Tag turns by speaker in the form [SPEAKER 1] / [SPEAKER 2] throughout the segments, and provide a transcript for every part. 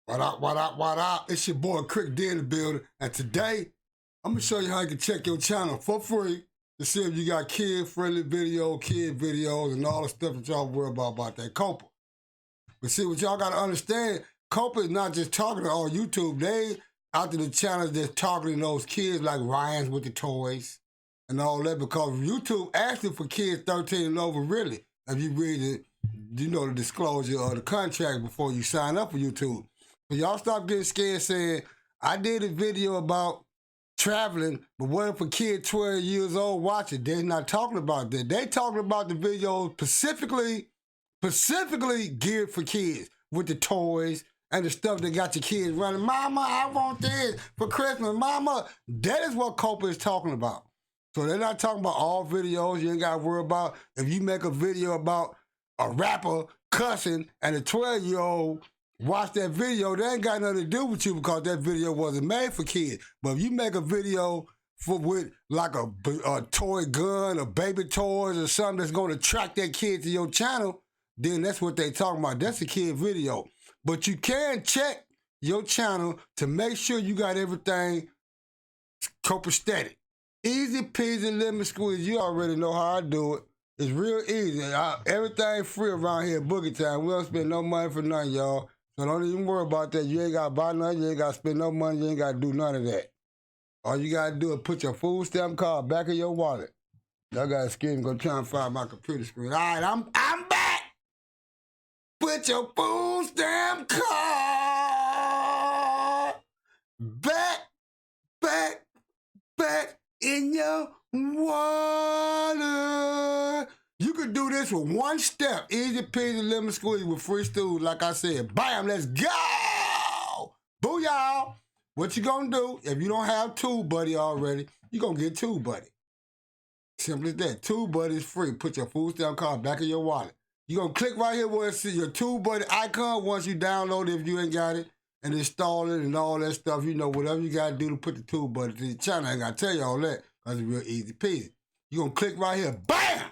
[SPEAKER 1] What up, what up, what up? It's your boy 𝓘𝓵𝓷𝓽𝓮 in the building. And today, I'm going to show you how you can check your channel for free to see if you got kid-friendly videos, and all the stuff that y'all worry about that COPPA. But see, what y'all got to understand, COPPA is not just targeting on YouTube. They, out to the channels that's targeting those kids like Ryan's with the toys and all that, because YouTube asking for kids 13 and over, really, if you read it, you know, the disclosure or the contract before you sign up for YouTube. So y'all stop getting scared saying, I did a video about traveling, but what if a kid 12 years old watch it? They're not talking about that. They talking about the videos specifically geared for kids with the toys and the stuff that got your kids running. Mama, I want this for Christmas. Mama, that is what COPPA is talking about. So they're not talking about all videos. You ain't got to worry about if you make a video about a rapper cussing and a 12-year-old watch that video, they ain't got nothing to do with you because that video wasn't made for kids. But if you make a video with like a toy gun or baby toys or something that's going to attract that kid to your channel, then that's what they talking about. That's a kid video. But you can check your channel to make sure you got everything copacetic. Easy peasy lemon squeeze. You already know how I do it. It's real easy. Everything free around here at Boogie Time. We don't spend no money for nothing, y'all. So don't even worry about that. You ain't got to buy nothing. You ain't got to spend no money. You ain't got to do none of that. All you got to do is put your food stamp card back in your wallet. Y'all got to skip and go try and find my computer screen. All right, I'm back. Put your food stamp card back in your wallet. You could do this with one step. Easy peasy lemon squeeze with free stools, like I said. Bam, let's go! Booyah! What you gonna do, if you don't have Tubebuddy already, you gonna get Tubebuddy. Simple as that. Tubebuddy is free. Put your food stamp card back in your wallet. You gonna click right here where it says your Tubebuddy icon once you download it if you ain't got it, and install it and all that stuff. You know, whatever you gotta do to put the Tubebuddy to your channel. I ain't gotta tell you all that, because it's real easy peasy. You gonna click right here. Bam!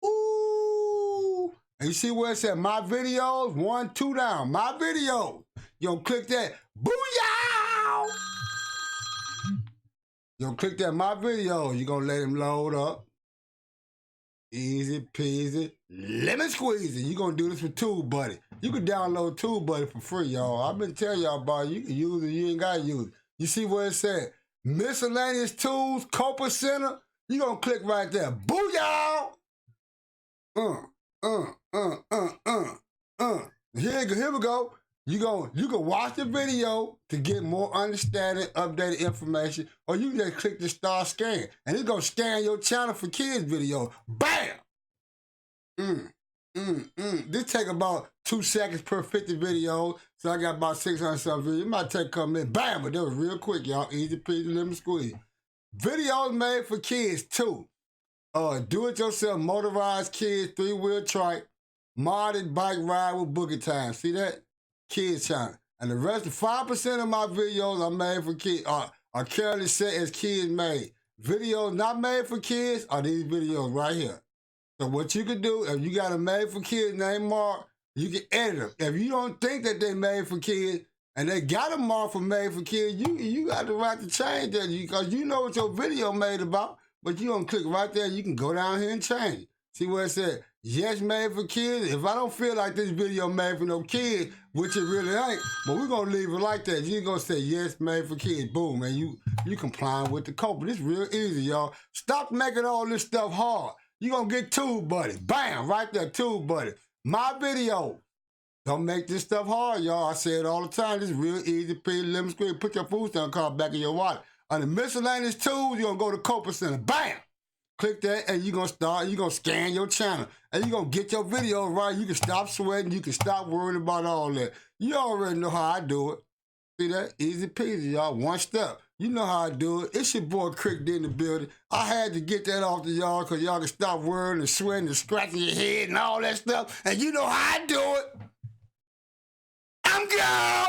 [SPEAKER 1] Ooh! And you see where it said my videos? 1, 2 down. My videos. You gonna click that. Booyah! You gonna click that my videos. You gonna let them load up. Easy peasy lemon squeezy. You gonna do this with Tubebuddy. You can download Tubebuddy for free, y'all. I've been telling y'all about it. You can use it. You ain't gotta use it. You see where it said miscellaneous tools, COPPA Center? You gonna click right there. Booyah! Here we go. You can watch the video to get more understanding, updated information, or you can just click the star scan, and it's gonna scan your channel for kids video. Bam! This take about 2 seconds per 50 videos, so I got about 600 something videos. It might take a couple minutes. Bam! But that was real quick, y'all. Easy peasy lemon squeeze. Videos made for kids too. Do-it-yourself motorized kids 3-wheel trike, modded bike ride with boogietyme. See that? Kids channel. And the rest of 5% of my videos are made for kids, are currently set as kids made. Videos not made for kids are these videos right here. So what you can do, if you got a made for kids named Mark, you can edit them. If you don't think that they made for kids and they got a mark for made for kids, you got the right to change that, because you know what your video made about. But you gonna click right there, you can go down here and change it. See where it said, yes, made for kids? If I don't feel like this video made for no kids, which it really ain't, but we're gonna leave it like that. You ain't gonna say, yes, made for kids, boom, and you complying with the COPPA. This real easy, y'all. Stop making all this stuff hard. You gonna get Tubebuddy. Bam, right there, Tubebuddy. My video. Don't make this stuff hard, y'all. I say it all the time. This is real easy, peasy, lemon squeeze. Put your food stamp card back in your wallet. Under miscellaneous tools, you're gonna go to COPPA Center. Bam! Click that and you're gonna scan your channel. And you're gonna get your video right. You can stop sweating, you can stop worrying about all that. You already know how I do it. See that? Easy peasy, y'all. One step. You know how I do it. It's your boy 𝓘𝓵𝓷𝓽𝓮 in the building. I had to get that off to y'all because y'all can stop worrying and sweating and scratching your head and all that stuff. And you know how I do it. I'm gone!